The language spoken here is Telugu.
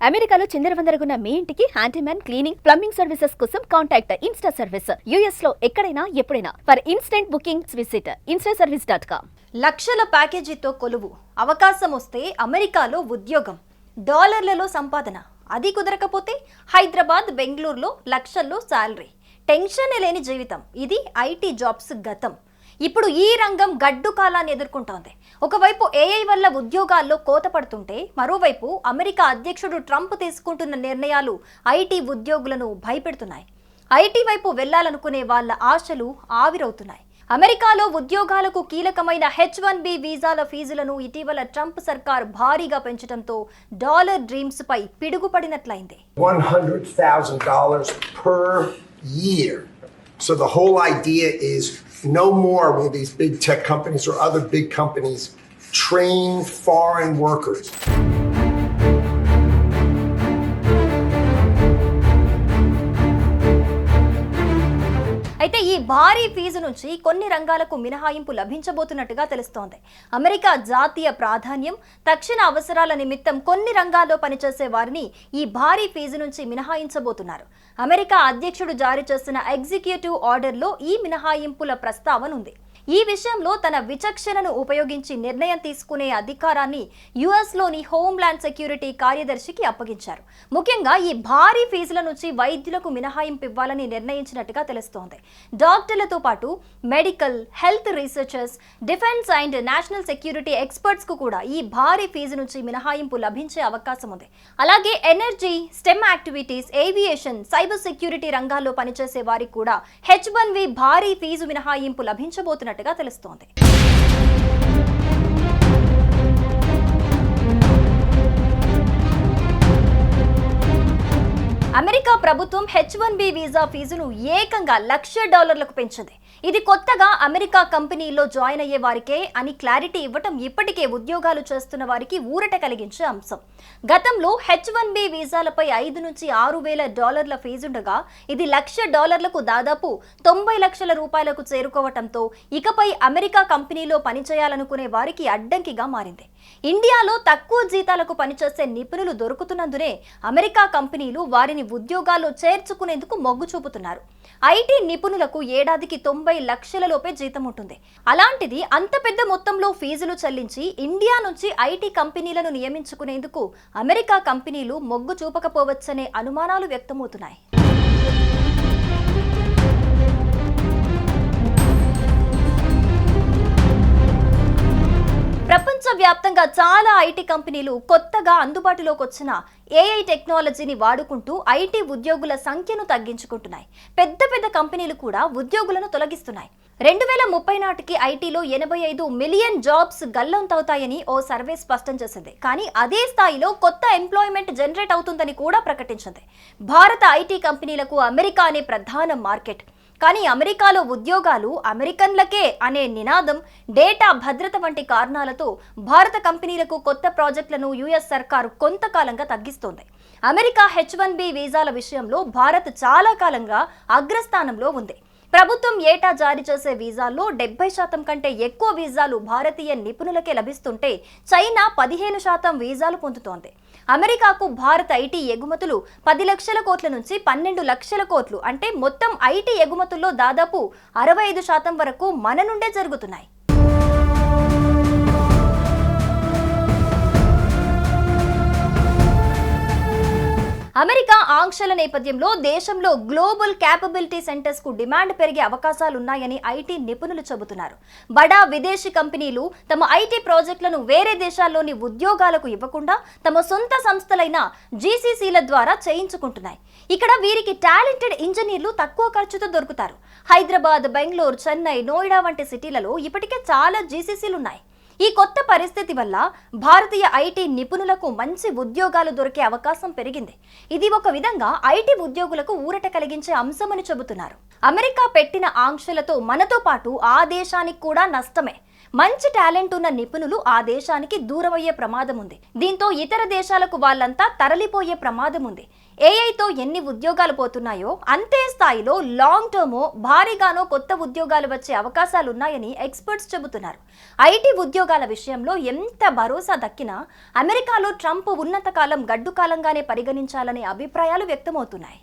అమెరికాలో చిందరవందరగున్న మీ ఇంటికి హ్యాండీమ్యాన్, క్లీనింగ్, ప్లంబింగ్ సర్వీసెస్ కోసం కాంటాక్ట్ ఇన్స్టా సర్వీస్. యుఎస్ లో ఎక్కడైనా ఎప్పుడైనా for instant bookings visit instaservice.com. లక్షల ప్యాకేజీతో కొలువు, అవకాశం వస్తే అమెరికాలో ఉద్యోగం, డాలర్లలో సంపాదన, అది కుదరకపోతే హైదరాబాద్, బెంగళూరులో లక్షల్లో శాలరీ, టెన్షన్ లేని జీవితం. ఇది ఐటీ జాబ్స్ గతం. ఇప్పుడు ఈ రంగం గడ్డు కాలాన్ని ఎదుర్కొంటోంది. ఒకవైపు ఏఐ వల్ల ఉద్యోగాల్లో కోత పడుతుంటే, మరోవైపు అమెరికా అధ్యక్షుడు ట్రంప్ తీసుకుంటున్న నిర్ణయాలు ఐటీ ఉద్యోగులను భయపెడుతున్నాయి. ఐటీ వైపు వెళ్లాలనుకునే వాళ్ళ ఆశలు ఆవిరవుతున్నాయి. అమెరికాలో ఉద్యోగాలకు కీలకమైన H-1B వీసాల ఫీజులను ఇటీవల ట్రంప్ సర్కార్ భారీగా పెంచడంతో dollar dreams pi పిడుగుపడినట్లయింది. $100,000 per year. So the whole idea is no more will these big tech companies or other big companies train foreign workers. అయితే ఈ భారీ ఫీజు నుంచి కొన్ని రంగాలకు మినహాయింపు లభించబోతున్నట్టుగా తెలుస్తోంది. అమెరికా జాతీయ ప్రాధాన్యం, తక్షణ అవసరాల నిమిత్తం కొన్ని రంగాల్లో పనిచేసే వారిని ఈ భారీ ఫీజు నుంచి మినహాయించబోతున్నారు. అమెరికా అధ్యక్షుడు జారీ చేసిన ఎగ్జిక్యూటివ్ ఆర్డర్లో ఈ మినహాయింపుల ప్రస్తావన ఉంది. ఈ విషయంలో తన విచక్షణను ఉపయోగించి నిర్ణయం తీసుకునే అధికారాన్ని యుఎస్లోని హోంల్యాండ్ సెక్యూరిటీ కార్యదర్శికి అప్పగించారు. ముఖ్యంగా ఈ భారీ ఫీజుల నుంచి వైద్యులకు మినహాయింపు ఇవ్వాలని నిర్ణయించినట్టుగా తెలుస్తోంది. డాక్టర్లతో పాటు medical, health researchers, defence and national security experts కు కూడా ఈ భారీ ఫీజు నుంచి మినహాయింపు లభించే అవకాశం ఉంది. అలాగే energy, stem activities, aviation, cyber security రంగాల్లో పనిచేసే వారికి కూడా H-1B భారీ ఫీజు మినహాయింపు లభించబోతున్నట్టు తెలుస్తోంది. అమెరికా ప్రభుత్వం H-1B వీసా ఫీజును ఏకంగా $1,00,000 పెంచింది. ఇది కొత్తగా అమెరికా కంపెనీల్లో జాయిన్ అయ్యే వారికే అని క్లారిటీ ఇవ్వటం ఇప్పటికే ఉద్యోగాలు చేస్తున్న వారికి ఊరట కలిగించే అంశం. గతంలో H-1B వీసాలపై $5,000 నుంచి $6,000 ఫీజుండగా ఇది $1,00,000కు దాదాపు $90 లక్షలకు చేరుకోవటంతో ఇకపై అమెరికా కంపెనీలో పనిచేయాలనుకునే వారికి అడ్డంకిగా మారింది. ఇండియాలో తక్కువ జీతాలకు పనిచేసే నిపుణులు దొరుకుతున్నందునే అమెరికా కంపెనీలు వారిని ఉద్యోగాల్లో చేర్చుకునేందుకు మొగ్గు చూపుతున్నారు. ఐటీ నిపుణులకు ఏడాదికి $90 లక్షలలోపే జీతం ఉంటుంది. అలాంటిది అంత పెద్ద మొత్తంలో ఫీజులు చెల్లించి ఇండియా నుంచి ఐటీ కంపెనీలను నియమించుకునేందుకు అమెరికా కంపెనీలు మొగ్గు చూపకపోవచ్చనే అనుమానాలు వ్యక్తమవుతున్నాయి. ప్రపంచవ్యాప్తంగా చాలా ఐటీ కంపెనీలు కొత్తగా అందుబాటులోకి వచ్చిన ఏఐ టెక్నాలజీని వాడుకుంటూ ఐటీ ఉద్యోగుల సంఖ్యను తగ్గించుకుంటున్నాయి. పెద్ద పెద్ద కంపెనీలు కూడా ఉద్యోగులను తొలగిస్తున్నాయి. 2030 నాటికి ఐటీలో 85 మిలియన్ జాబ్స్ గల్లంతవుతాయని ఓ సర్వే స్పష్టం చేసింది. కానీ అదే స్థాయిలో కొత్త ఎంప్లాయ్మెంట్ జనరేట్ అవుతుందని కూడా ప్రకటించింది. భారత ఐటీ కంపెనీలకు అమెరికానే ప్రధాన మార్కెట్. కానీ అమెరికాలో ఉద్యోగాలు అమెరికన్లకే అనే నినాదం, డేటా భద్రత వంటి కారణాలతో భారత కంపెనీలకు కొత్త ప్రాజెక్టులను యుఎస్ సర్కారు కొంతకాలంగా తగ్గిస్తోంది. అమెరికా H-1B వీసాల విషయంలో భారత్ చాలా కాలంగా అగ్రస్థానంలో ఉంది. ప్రభుత్వం ఏటా జారీ చేసే వీసాల్లో 70% కంటే ఎక్కువ వీసాలు భారతీయ నిపుణులకే లభిస్తుంటే చైనా 15% వీసాలు పొందుతోంది. అమెరికాకు భారత ఐటీ ఎగుమతులు 10 లక్షల కోట్ల నుంచి 12 లక్షల కోట్లు, అంటే మొత్తం ఐటీ ఎగుమతుల్లో దాదాపు 65% వరకు మన నుండే జరుగుతున్నాయి. అమెరికా ఆంక్షల నేపథ్యంలో దేశంలో గ్లోబల్ క్యాపబిలిటీ సెంటర్స్ కు డిమాండ్ పెరిగే అవకాశాలున్నాయని ఐటీ నిపుణులు చెబుతున్నారు. బడా విదేశీ కంపెనీలు తమ ఐటీ ప్రాజెక్టులను వేరే దేశాల్లోని ఉద్యోగాలకు ఇవ్వకుండా తమ సొంత సంస్థలైన జీసీసీల ద్వారా చేయించుకుంటున్నాయి. ఇక్కడ వీరికి టాలెంటెడ్ ఇంజనీర్లు తక్కువ ఖర్చుతో దొరుకుతారు. హైదరాబాద్, బెంగళూరు, చెన్నై, నోయిడా వంటి సిటీలలో ఇప్పటికే చాలా జీసీసీలున్నాయి. ఈ కొత్త పరిస్థితి వల్ల భారతీయ ఐటీ నిపుణులకు మంచి ఉద్యోగాలు దొరికే అవకాశం పెరిగింది. ఇది ఒక విధంగా ఐటీ ఉద్యోగులకు ఊరట కలిగించే అంశమని చెబుతున్నారు. అమెరికా పెట్టిన ఆంక్షలతో మనతో పాటు ఆ దేశానికి కూడా నష్టమే. మంచి టాలెంట్ ఉన్న నిపుణులు ఆ దేశానికి దూరమయ్యే ప్రమాదం ఉంది. దీంతో ఇతర దేశాలకు వాళ్ళంతా తరలిపోయే ప్రమాదం ఉంది. ఏఐతో ఎన్ని ఉద్యోగాలు పోతున్నాయో అంతే స్థాయిలో లాంగ్ టర్మ్ భారీగానో కొత్త ఉద్యోగాలు వచ్చే అవకాశాలున్నాయని ఎక్స్పర్ట్స్ చెబుతున్నారు. ఐటీ ఉద్యోగాల విషయంలో ఎంత భరోసా దక్కినా అమెరికాలో ట్రంప్ ఉన్నత కాలం గడ్డు కాలంగానే పరిగణించాలనే అభిప్రాయాలు వ్యక్తమవుతున్నాయి.